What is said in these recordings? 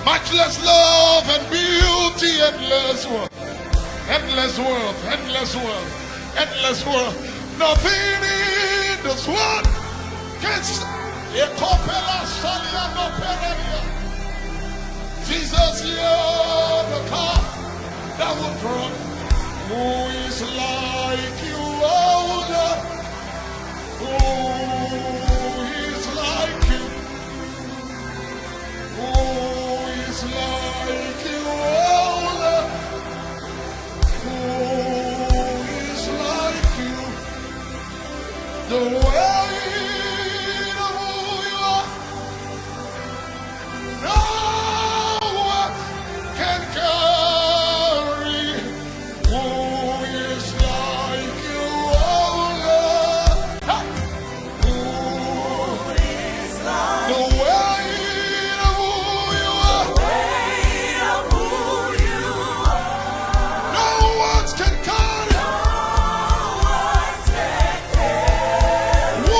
Matchless love and beauty, endless world, endless world, endless world, endless world. Nothing in this world can Jesus, you're the car that will draw. Who is like you, oh Lord? Who is like you? Who is like you, oh Lord? Who is like you? The weight of who you are, no one can carry. Who is like you, oh Lord? Who is like the weight of who you are, no one can carry. Who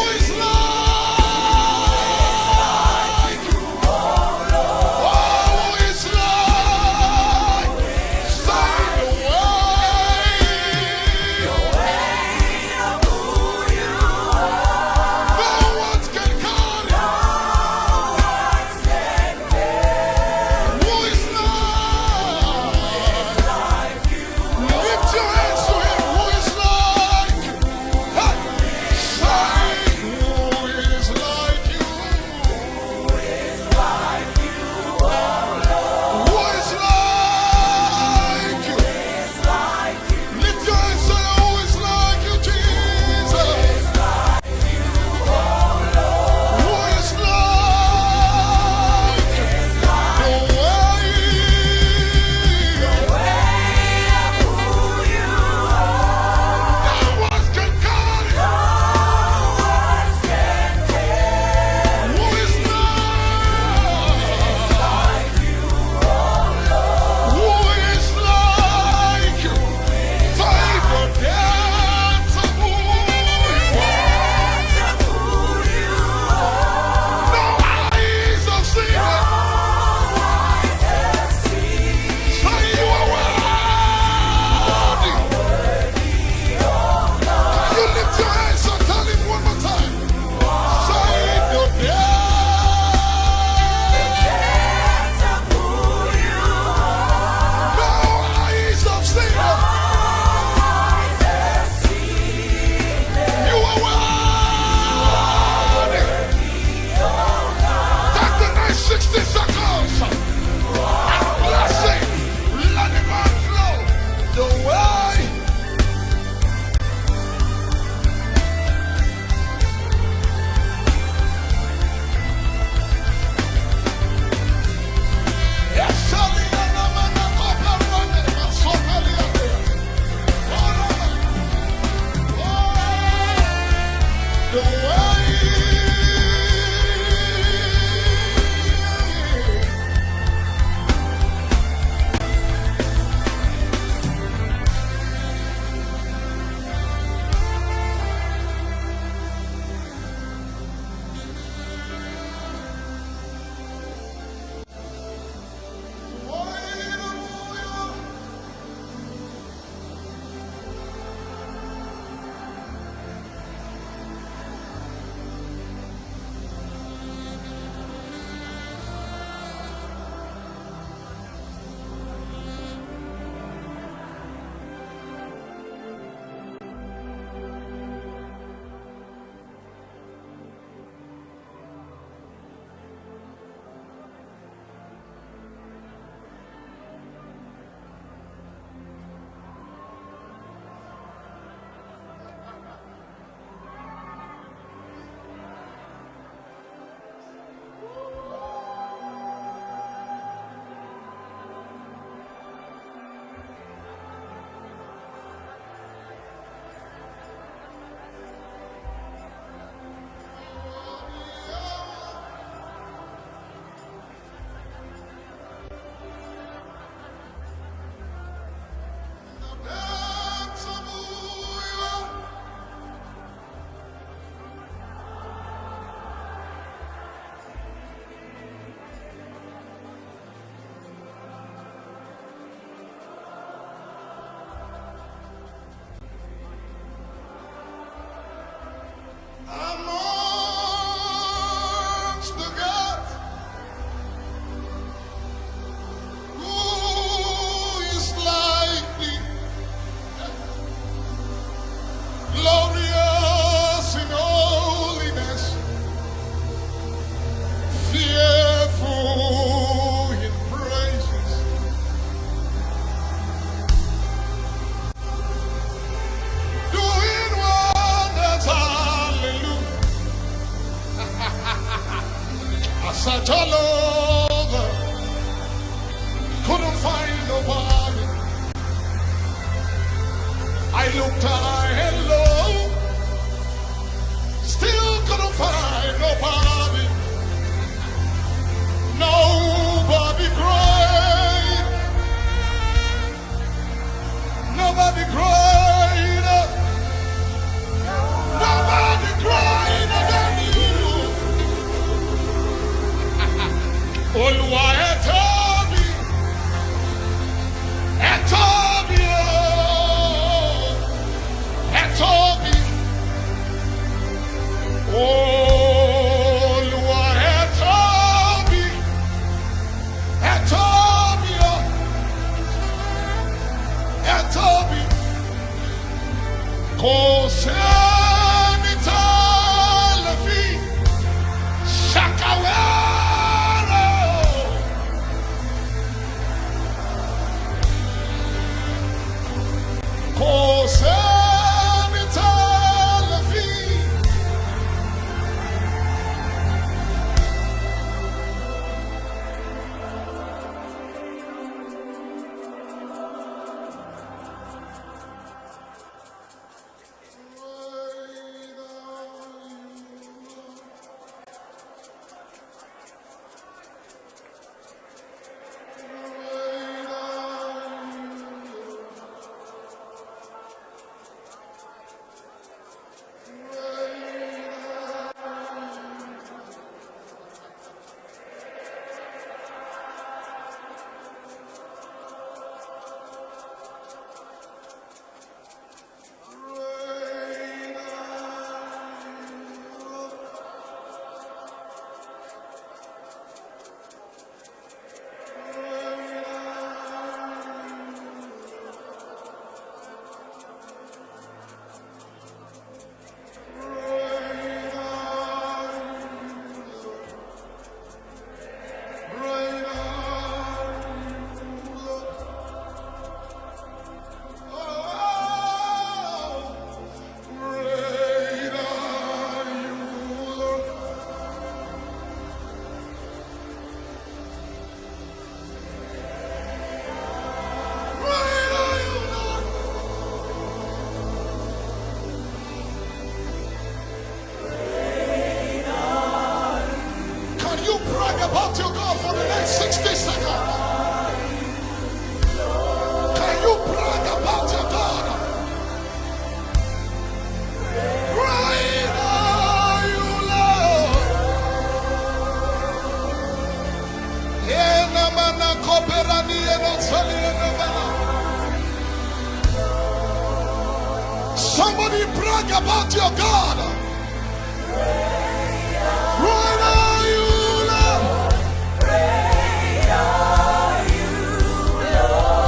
Search all over, couldn't find nobody. I looked high and low, still couldn't find nobody. Nobody great, nobody greater, nobody greater than you. Olúwa ẹ tóbi, ẹ tóbi o. about your God for the next 60 seconds. Can you brag about your God? Great are you, Lord. Somebody brag about your God. Great are you, Lord. Great are you, Lord.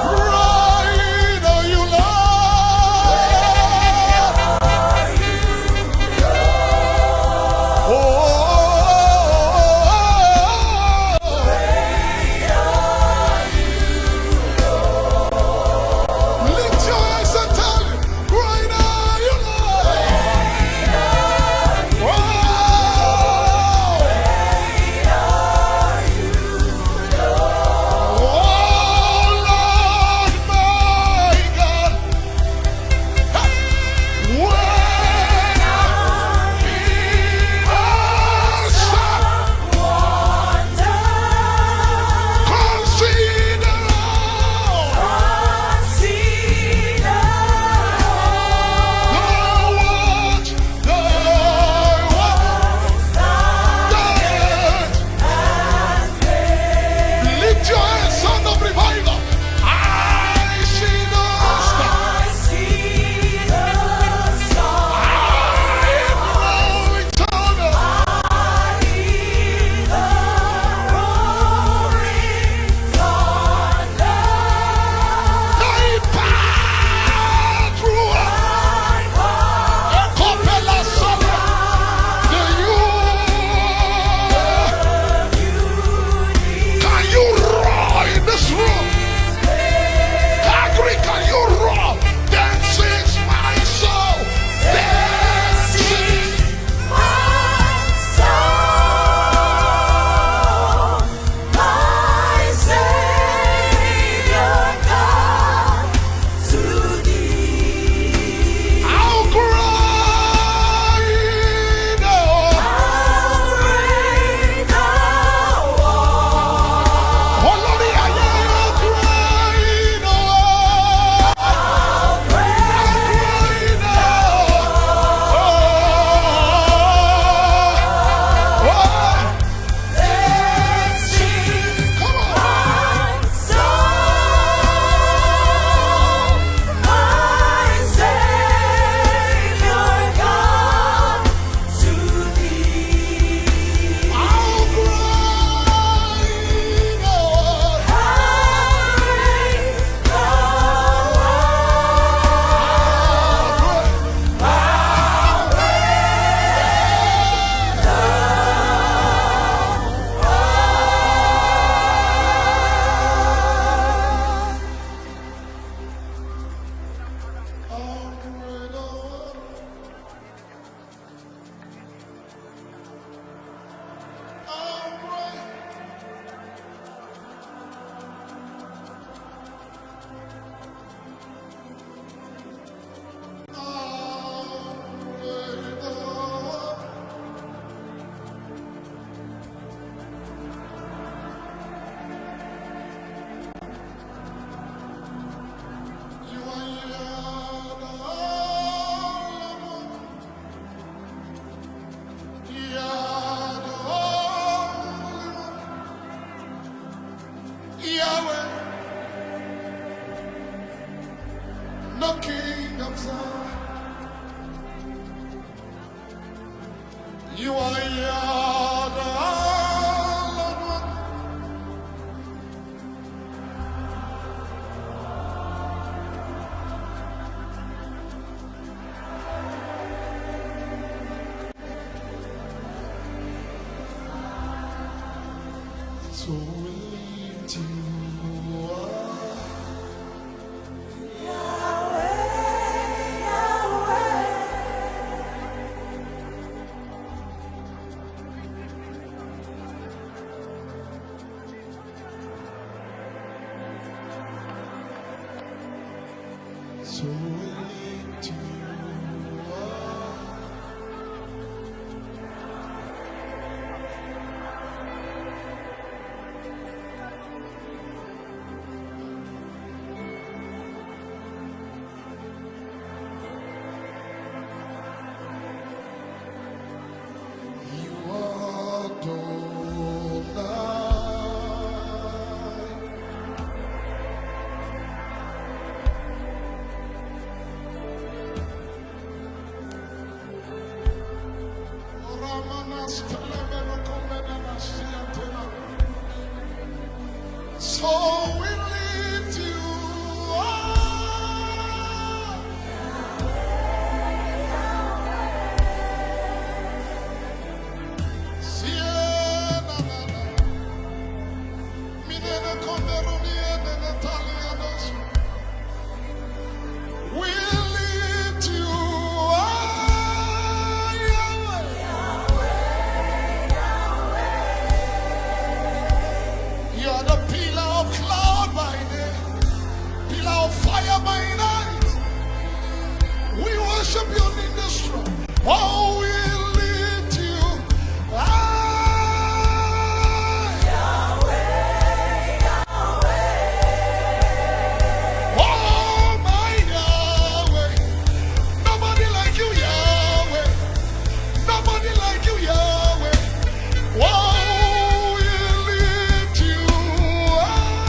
Great are you, Lord. Oh, great are you, Lord. Lift your hands and tell him, great are you, Lord. You are Yahweh. So we lift you up. So we lift you up. So we lift you up. Siena, minene komero miene Italianos. We lift you up, Yahweh. You are the pillar of cloud by day, pillar of fire by night. We worship you in this room. Oh, we lift you high. Oh, my Yahweh. Nobody like you, Yahweh. Nobody like you, Yahweh. Oh, we lift you high.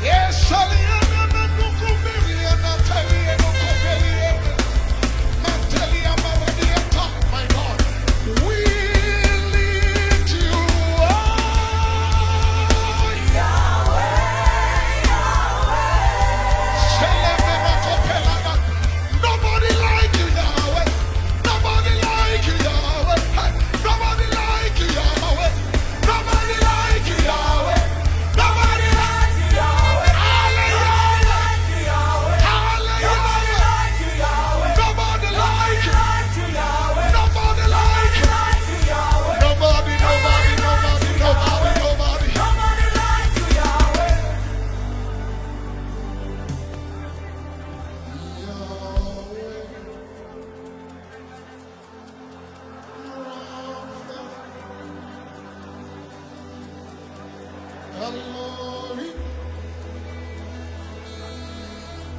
Yes, Aliana, Nukumiri, and Natalia, Nukubeli, Natalia, Maradiata, my God. We lift you high. Selemena Kopelana. Nobody like you, Yahweh. Nobody like you, Yahweh. Hey, nobody like you, Yahweh. Nobody like you, Yahweh. Nobody like you, Yahweh. Hallelujah. Hallelujah. Nobody like you. Nobody like you. Nobody, nobody, nobody, nobody, nobody. Eloi,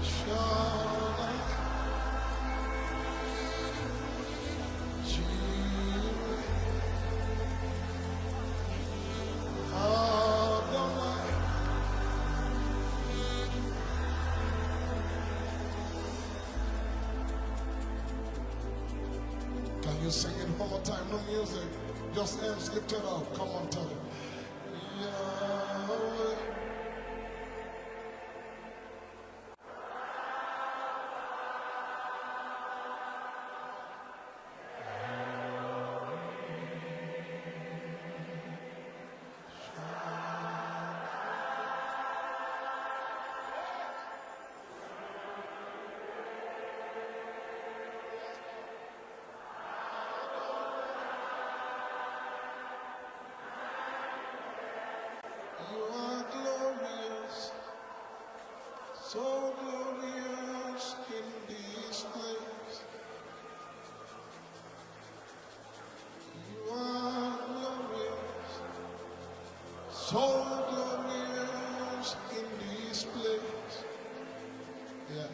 Shaddai, Jireh, Adonai. Can you sing it one more time? No music, just hands lifted up. Come on, tell him. Yahweh. You are glorious, so glorious in this place. You are glorious, so glorious in this place. Yeah.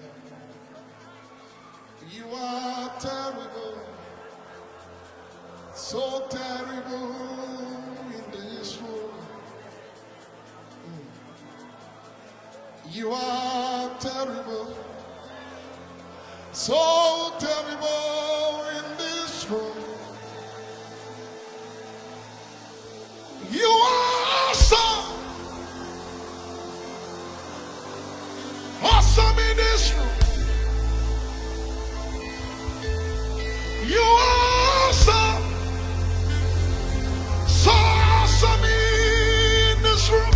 You are terrible, so terrible in this room. You are terrible, so terrible in this room. You are awesome, awesome in this room. You are awesome, so awesome in this room.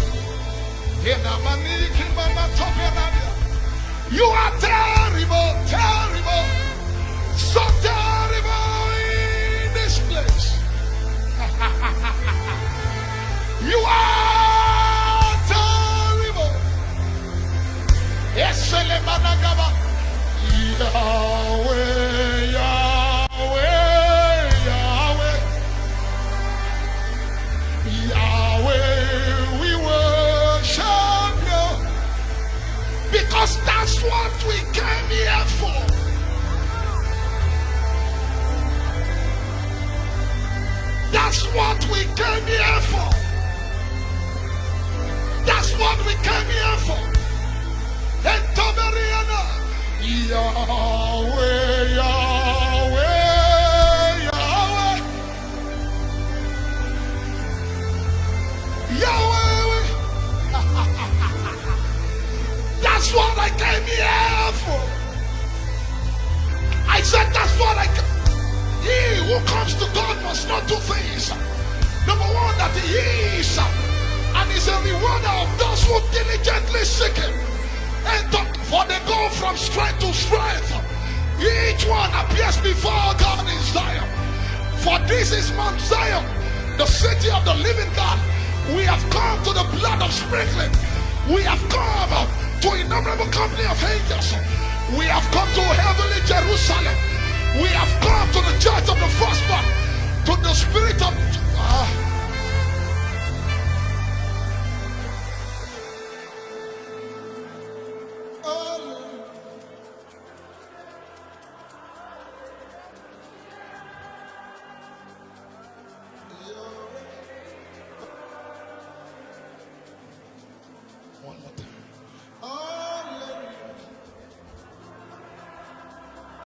You are terrible, terrible, so terrible in this place. You are terrible. Yes, Selemanagaba. Yahweh, Yahweh, Yahweh, Yahweh, we worship you because that's what we came here for. That's what we came here for. That's what we came here for. And Tomariana, That's what I came here for. I said that's what I came. He who comes to God must not do things. Number one, that he is, and is a rewarder of those who diligently seek him. And for they go from strength to strength. Each one appears before God in Zion. For this is Mount Zion, the city of the living God. We have come to the blood of sprinkling. We have come to innumerable company of angels. We have come to heavenly Jerusalem. We have come to the church of the firstborn.